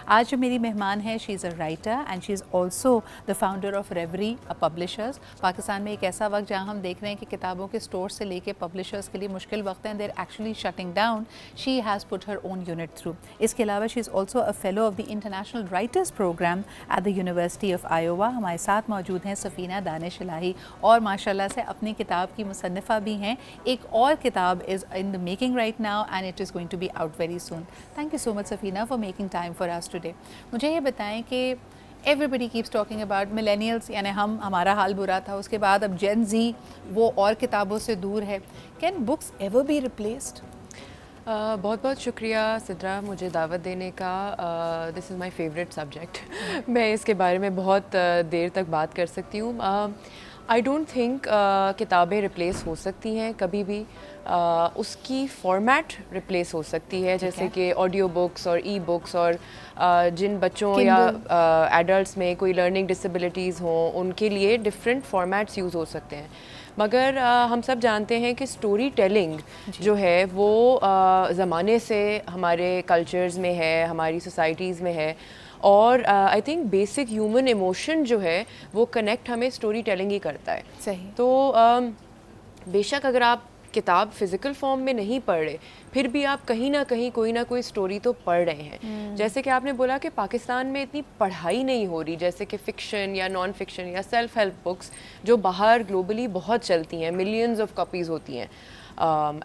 आज जो मेरी मेहमान है, she is a writer and she is also the founder of Reverie publishers. Pakistan में एक ऐसा वक्त जहाँ हम देख रहे हैं कि किताबों के स्टोर से लेके पब्लिशर्स के लिए मुश्किल वक्त हैं, they're actually shutting down. She has put her own unit through. इसके अलावा she is also a fellow of the International Writers Program at the University of Iowa. हमारे साथ मौजूद हैं सफ़ीना दानिश इलाही, और माशाल्लाह से अपनी किताब की मुसन्निफ़ा भी हैं। एक और किताब is in the making right now and it is going to be out very soon. Thank you so much Safina for making time for us today. मुझे ये बताएं कि everybody keeps talking about millennials, यानी हमारा हाल बुरा था, उसके बाद अब जेन जी वो और किताबों से दूर है। Can books ever be replaced? बहुत बहुत शुक्रिया सिद्रा मुझे दावत देने का। This is my favourite subject. मैं इसके बारे में बहुत देर तक बात कर सकती हूँ। आई डोंट थिंक किताबें रिप्लेस हो सकती हैं कभी भी। उसकी फॉर्मेट रिप्लेस हो सकती है, जैसे कि ऑडियो बुक्स और ई बुक्स, और जिन बच्चों या एडल्ट्स में कोई लर्निंग डिसेबिलिटीज़ हों उनके लिए डिफरेंट फॉर्मेट्स यूज़ हो सकते हैं। मगर हम सब जानते हैं कि स्टोरी टेलिंग जो है वो ज़माने से हमारे कल्चर्स में है, हमारी सोसाइटीज़ में है, और I think basic human emotion जो है वो कनेक्ट हमें स्टोरी टेलिंग ही करता है। सही। तो बेशक अगर आप किताब फिज़िकल फॉर्म में नहीं पढ़ रहे, फिर भी आप कहीं ना कहीं कोई ना कोई स्टोरी तो पढ़ रहे हैं। जैसे कि आपने बोला कि पाकिस्तान में इतनी पढ़ाई नहीं हो रही, जैसे कि फ़िक्शन या नॉन फिक्शन या सेल्फ हेल्प बुक्स जो बाहर ग्लोबली बहुत चलती हैं, मिलियंस ऑफ कॉपीज़ होती हैं।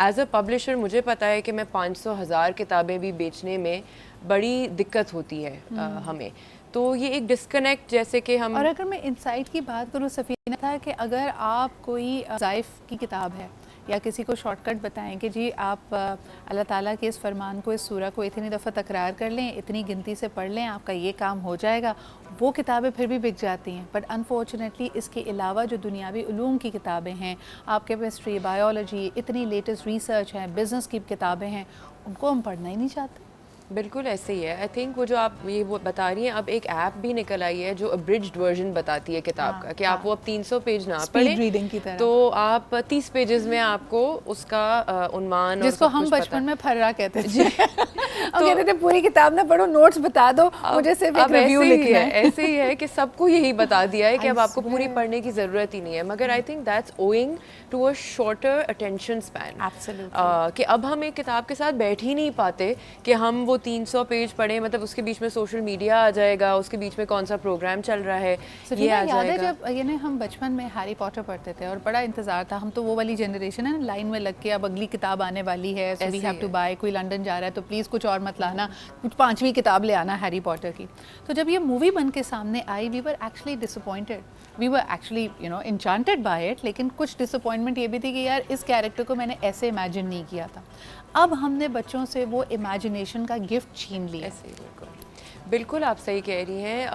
एज अ पब्लिशर मुझे पता है कि मैं 500,000 किताबें भी बेचने में बड़ी दिक्कत होती है हमें। तो ये एक डिस्कनेक्ट, जैसे कि हम, और अगर मैं इंसाइट की बात करूँ सफ़ीना, था कि अगर आप कोई ज़ाइफ़ की किताब है या किसी को शॉर्टकट बताएं कि जी आप अल्लाह ताला के इस फरमान को, इस सूरा को इतनी दफ़ा तकरार कर लें, इतनी गिनती से पढ़ लें, आपका ये काम हो जाएगा, वो किताबें फिर भी बिक जाती हैं। बट अनफॉर्चुनेटली इसके अलावा जो दुनियावी उलूम की किताबें हैं, आप केमिस्ट्री, बायोलॉजी, इतनी लेटेस्ट रिसर्च है, बिज़नेस की किताबें हैं, उनको हम पढ़ना ही नहीं चाहते। बिल्कुल ऐसे ही है। आई थिंक वो जो आप ये वो बता रही हैं, अब एक ऐप भी निकल आई है जो अब्रिज्ड वर्जन बताती है किताब का, कि आप वो अब 300 पेज ना पढ़ें, रीडिंग की तरह, तो आप 30 पेजेस में आपको उसका उन्वान और जिसको सब हम कुछ बचपन में फर्रा कहते थे। जी। हम तो कहते थे पूरी किताब ना पढ़ो, नोट्स बता दो, मुझे सिर्फ एक रिव्यू लिखना है। ऐसे ही है कि सबको यही बता दिया है कि I अब आपको पूरी swear. पढ़ने की ज़रूरत ही नहीं है। मगर I think that's owing to a shorter attention span. Absolutely. कि अब हम एक किताब के साथ बैठ ही नहीं पाते कि हम वो 300 पेज पढ़ें, मतलब उसके बीच में सोशल मीडिया आ जाएगा, उसके बीच में कौन सा प्रोग्राम चल रहा है, ये आ याद है जाएगा। जब ये हम बचपन में हैरी पॉटर पढ़ते थे और बड़ा इंतजार था, हम तो वो वाली जनरेशन है ना, लाइन में लग के अब अगली किताब आने वाली है, so we have to buy, कोई लंदन जा रहा है तो प्लीज़ कुछ और मत लाना, कुछ 5वीं किताब ले आना हैरी पॉटर की। तो जब ये मूवी बन के सामने आई, we were actually disappointed, we were actually enchanted by it, लेकिन कुछ डिसअपॉइंटमेंट ये भी थी कि यार इस कैरेक्टर को मैंने ऐसे इमेजिन नहीं किया था। अब हमने बच्चों से वो इमेजिनेशन का गिफ्ट छीन लिया। बिल्कुल आप सही कह रही हैं।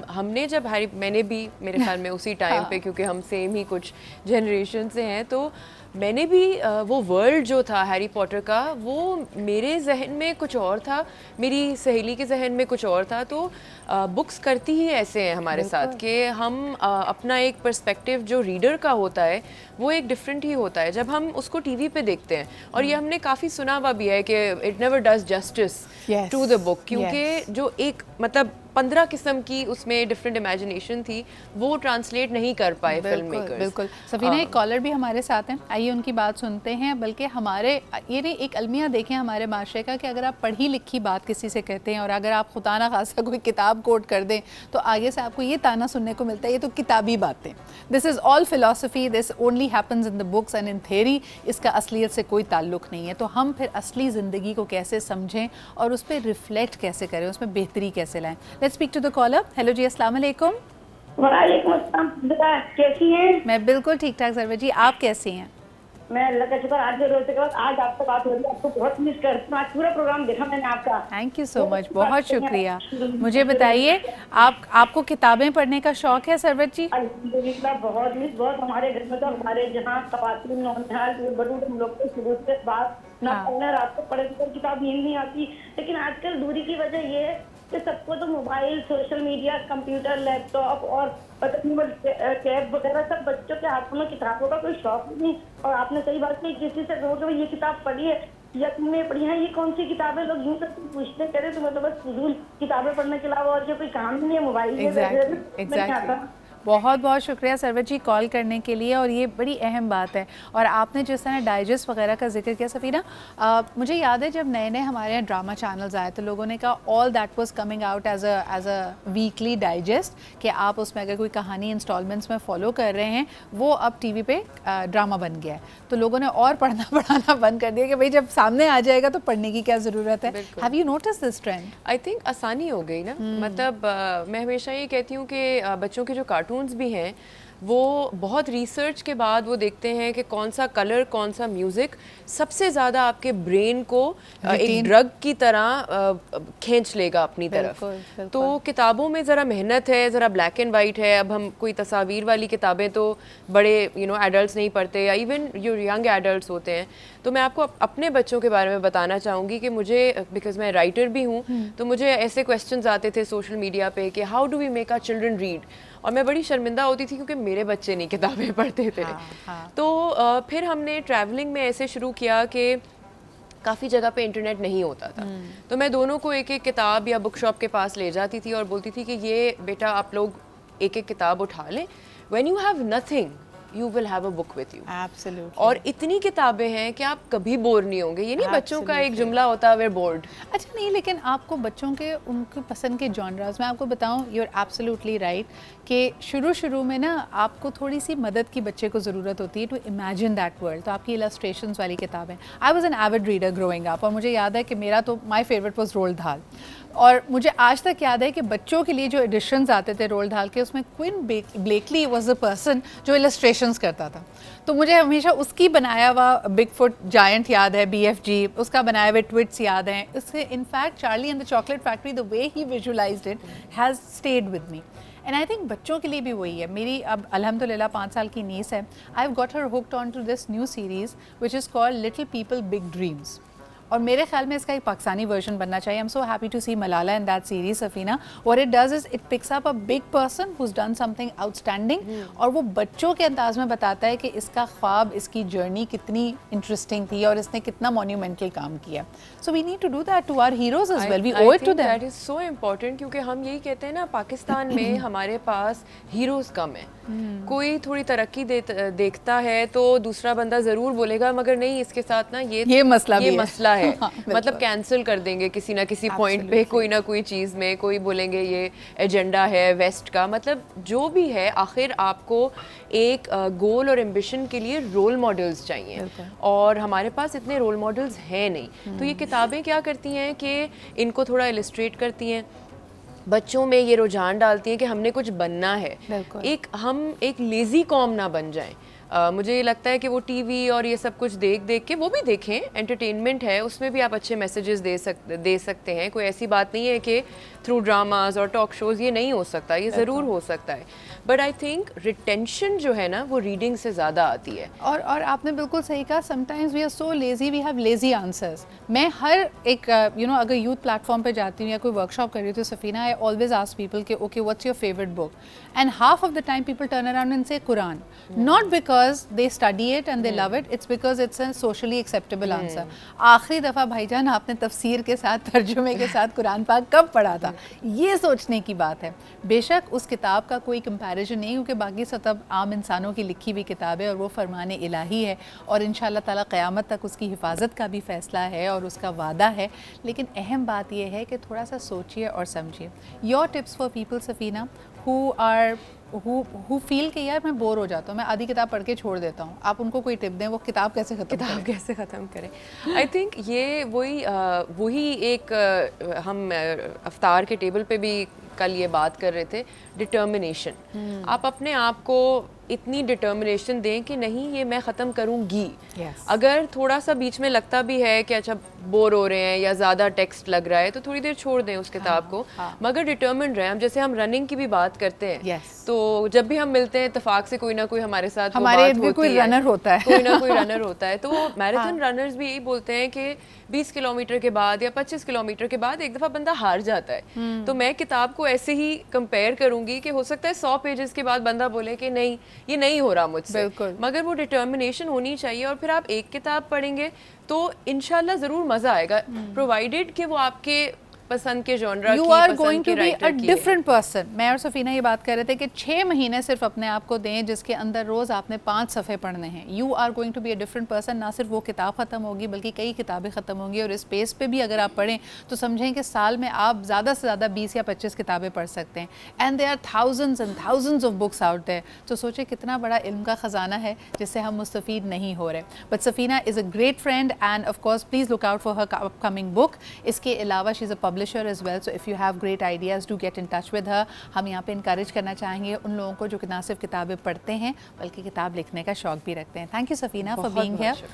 हमने जब मैंने भी मेरे ख्याल में उसी टाइम पे, क्योंकि हम सेम ही कुछ जनरेशन से हैं, तो मैंने भी वो वर्ल्ड जो था हैरी पॉटर का, वो मेरे जहन में कुछ और था, मेरी सहेली के जहन में कुछ और था। तो बुक्स करती ही ऐसे हैं हमारे साथ कि हम अपना एक पर्सपेक्टिव जो रीडर का होता है वो एक डिफरेंट ही होता है जब हम उसको टीवी पे देखते हैं। और ये हमने काफ़ी सुना हुआ भी है कि it never does justice to the book, क्योंकि जो एक मतलब 15 किस्म की उसमें डिफरेंट इमेजिनेशन थी, वो ट्रांसलेट नहीं कर पाए फिल्म मेकर्स। बिल्कुल सफीना, एक कॉलर भी हमारे साथ हैं, आइए उनकी बात सुनते हैं। बल्कि हमारे ये नहीं, एक अलमिया देखें हमारे माशरे का कि अगर आप पढ़ी लिखी बात किसी से कहते हैं और अगर आप खुदा ना खासा कोई किताब कोट कर दें तो आगे से आपको ये ताना सुनने को मिलता है, ये तो किताबी बातें, this is all philosophy, this only happens in the books and in theory, इसका असलियत से कोई ताल्लुक नहीं है। तो हम फिर असली ज़िंदगी को कैसे समझें और उस पर रिफ्लेक्ट कैसे करें, उसमें बेहतरी कैसे लाएं। Let's speak to the caller. Hello ji, अस्सलाम वालेकुम। वालेकुम अस्सलाम, कैसी हैं? मैं बिल्कुल ठीक ठाक सरवर जी, आप कैसी हैं? मैं अल्लाह का शुक्र, आज रोते के बाद आज आपसे बात हो रही है, आपको बहुत मिस करती हूँ। आज पूरा प्रोग्राम देखा मैंने आपका। थैंक यू सो मच, बहुत शुक्रिया। मुझे बताइए, आपको किताबें पढ़ने का शौक है सरवत जी? अल्हम्दुलिल्लाह बहुत मिस, बहुत। हमारे घर में तो हमारे जहाँ खवातीन नौनिहाल बड़ू हम लोग को शुरू से बात ना पढ़ना, रात को पढ़े तो किताब नींद नहीं आती। लेकिन आजकल दूरी की वजह ये है कि सबको तो mobile, social media, computer, laptop और टैब वगैरह, सब बच्चों के हाथों में किताबों का कोई शौक नहीं। और आपने सही बात कही, किसी से कहो कि ये किताब पढ़ी है या तुमने पढ़ी हैं, ये कौन सी किताबें, लोग यूं तक पूछते करे, तुम्हें तो बस फजूल किताबें पढ़ने के अलावा और कोई काम नहीं है, मोबाइल में एग्जैक्टली। बहुत बहुत शुक्रिया सरवर जी कॉल करने के लिए, और ये बड़ी अहम बात है। और आपने जिस तरह डाइजेस्ट वगैरह का जिक्र किया सफ़ीना, मुझे याद है जब नए नए हमारे यहाँ ड्रामा चैनल्स आए तो लोगों ने कहा all that was coming out as a weekly digest, कि आप उसमें अगर कोई कहानी इंस्टॉलमेंट्स में फॉलो कर रहे हैं वो अब टीवी पे ड्रामा बन गया है। तो लोगों ने और पढ़ना पढ़ाना बंद कर दिया कि भाई जब सामने आ जाएगा तो पढ़ने की क्या ज़रूरत है। Have you notice this trend? I think आसानी हो गई ना, मतलब मैं हमेशा ये कहती हूँ कि बच्चों के जो कार्टून्स भी हैं वो बहुत रिसर्च के बाद वो देखते हैं कि कौन सा कलर, कौन सा म्यूज़िक सबसे ज़्यादा आपके ब्रेन को एक ड्रग की तरह खींच लेगा अपनी तरफ। तो किताबों में ज़रा मेहनत है, ज़रा ब्लैक एंड वाइट है। अब हम कोई तस्वीर वाली किताबें तो बड़े एडल्ट्स नहीं पढ़ते, या इवन जो यंग एडल्ट्स होते हैं। तो मैं आपको अपने बच्चों के बारे में बताना चाहूँगी कि मुझे, बिकॉज मैं राइटर भी हूँ, तो मुझे ऐसे क्वेश्चंस आते थे सोशल मीडिया पे कि how do we make our children read, और मैं बड़ी शर्मिंदा होती थी क्योंकि मेरे बच्चे नहीं किताबें पढ़ते थे। तो फिर हमने ट्रैवलिंग में ऐसे शुरू किया कि काफ़ी जगह पे इंटरनेट नहीं होता था, तो मैं दोनों को एक एक किताब या बुक शॉप के पास ले जाती थी और बोलती थी कि ये बेटा आप लोग एक एक किताब उठा लें, when you have nothing you will have a book with you. Absolutely. और इतनी किताबें हैं कि आप कभी बोर नहीं होंगे। ये नहीं बच्चों का एक जुमला होता है वेयर बोर्ड। अच्छा नहीं, लेकिन आपको बच्चों के उनके पसंद के जॉनरास, मैं आपको बताऊं, यू आर एब्सोल्युटली राइट कि शुरू में ना आपको थोड़ी सी मदद की बच्चे को ज़रूरत होती है टू इमेजिन दैट वर्ल्ड। तो आपकी इलस्ट्रेशंस वाली किताबें, I was an avid reader growing up, और मुझे याद है कि मेरा तो माय फेवरेट वाज रोल्ड दाल। और मुझे आज तक याद है कि बच्चों के लिए जो एडिशंस आते थे रोल्ड दाल के, उसमें Quentin Blake was the person जो इलस्ट्रेशंस करता था। तो मुझे हमेशा उसकी बनाया हुआ बिग फुट जायंट याद है, BFG, उसका बनाए हुए ट्विट्स याद हैं। उससे in fact Charlie and the chocolate factory, the way he visualised it has stayed with me. And I think बच्चों के लिए भी वही है। मेरी अब अल्हम्दुलिल्लाह 5 साल की नीस है। I have got her hooked on to this new series which is called Little People Big Dreams, और मेरे ख्याल में इसका एक पाकिस्तानी वर्जन बनना चाहिए। I am so happy to see Malala in that series Safina. What it does is it picks up a big person who has done something outstanding, और वो बच्चों के अंदाज में बताता है कि इसका ख्वाब, इसकी जर्नी कितनी इंटरेस्टिंग थी और इसने कितना मॉन्यूमेंटल काम किया। So we need to do that to our heroes as well, we owe it to them. That is so important, क्योंकि हम यही कहते हैं ना, पाकिस्तान में हमारे पास हीरोज कम है। कोई थोड़ी तरक्की देखता है तो दूसरा बंदा ज़रूर बोलेगा मगर नहीं, इसके साथ ना ये मसला है मतलब कैंसिल कर देंगे किसी ना किसी पॉइंट पे, कोई ना कोई चीज़ में। कोई बोलेंगे ये एजेंडा है वेस्ट का, मतलब जो भी है, आखिर आपको एक गोल और एम्बिशन के लिए रोल मॉडल्स चाहिए, और हमारे पास इतने रोल मॉडल्स हैं नहीं। तो ये किताबें क्या करती हैं कि इनको थोड़ा इलस्ट्रेट करती हैं, बच्चों में ये रुझान डालती हैं कि हमने कुछ बनना है, हम एक लेज़ी कॉम ना बन जाएं। मुझे ये लगता है कि वो टीवी और ये सब कुछ देख के, वो भी देखें, एंटरटेनमेंट है, उसमें भी आप अच्छे मैसेजेस दे सकते हैं। कोई ऐसी बात नहीं है कि थ्रू ड्रामाज और टॉक शोज़ ये नहीं हो सकता, ये ज़रूर हो सकता है। बट आई थिंक रिटेंशन जो है ना, वो रीडिंग से ज़्यादा आती है। और आपने बिल्कुल सही कहा, sometimes we are so lazy, we have lazy answers. मैं हर एक अगर यूथ प्लेटफॉर्म पे जाती हूँ या कोई वर्कशॉप कर रही हूँ तो Safina, I always ask people कि okay what's your favourite book, and half of the time people turn around and say Quran, not because they study it and they love it, it's because it's a socially acceptable answer. आखिरी दफ़ा भाईजान आपने तफसीर के साथ, तर्जुमे के साथ कुरान पाक कब पढ़ा था, ये सोचने की बात है। बेशक उस किताब का कोई कंपैरिजन नहीं, क्योंकि बाकी सब आम इंसानों की लिखी हुई किताब है और वो फरमान इलाही है, और इंशाल्लाह ताला क़यामत तक उसकी हिफाजत का भी फ़ैसला है और उसका वादा है। लेकिन अहम बात यह है कि थोड़ा सा सोचिए और समझिए। Your tips for people Safina who feel कि यार मैं बोर हो जाता हूँ, मैं आधी किताब पढ़ के छोड़ देता हूँ, आप उनको कोई टिप दें, वो किताब कैसे ख़त्म करें? आई थिंक ये वही एक हम अफ्तार के टेबल पे भी कल ये बात कर रहे थे, डिटर्मिनेशन। आप अपने आप को इतनी डिटर्मिनेशन दें कि नहीं, ये मैं ख़त्म करूँगी। अगर थोड़ा सा बीच में लगता भी है कि अच्छा बोर हो रहे हैं या ज़्यादा टेक्स्ट लग रहा है, तो थोड़ी देर छोड़ दें उस किताब को, मगर डिटर्मिन्ड रहें। हम जैसे हम रनिंग की भी बात करते हैं, तो जब भी हम मिलते हैं इत्तेफाक से कोई ना कोई हमारे साथ कोई रनर होता है, कोई ना कोई रनर होता है। तो मैराथन रनर्स भी यही बोलते हैं कि 20 किलोमीटर के बाद या 25 किलोमीटर के बाद एक दफ़ा बंदा हार जाता है। तो मैं किताब को ऐसे ही कंपेयर करूँगी कि हो सकता है 100 पेजेस के बाद बंदा बोले कि नहीं, ये नहीं हो रहा मुझसे, बिल्कुल। मगर वो डिटर्मिनेशन होनी चाहिए और फिर आप एक किताब पढ़ेंगे तो इंशाल्लाह ज़रूर मज़ा आएगा, प्रोवाइडेड कि वो आपके पसंद के जॉनरा यू की, आर पसंद गोइंग के टू बी अ राइटर की है। Different person. मैं और सफ़ीना ये बात कर रहे थे कि 6 महीने सिर्फ अपने आप को दें जिसके अंदर रोज़ आपने 5 सफ़े पढ़ने हैं। You are going to be a different person. ना सिर्फ वो किताब ख़त्म होगी बल्कि कई किताबें ख़त्म होंगी, और इस पेस पे भी अगर आप पढ़ें तो समझें कि साल में आप ज़्यादा से ज़्यादा 20 या 25 किताबें पढ़ सकते हैं। And there are thousands and thousands of books out there. तो सोचिए कितना बड़ा इल्म का ख़जाना है जिससे हम मुस्तफ़ीद नहीं हो रहे। But Safina is a great friend and of course please look out for her upcoming book. इसके अलावा she is a publisher as well, so if you have great ideas do get in touch with her. हम यहाँ पे encourage करना चाहेंगे उन लोगों को जो कि ना सिर्फ किताबें पढ़ते हैं बल्कि किताब लिखने का शौक भी रखते हैं। Thank you Safina for being here.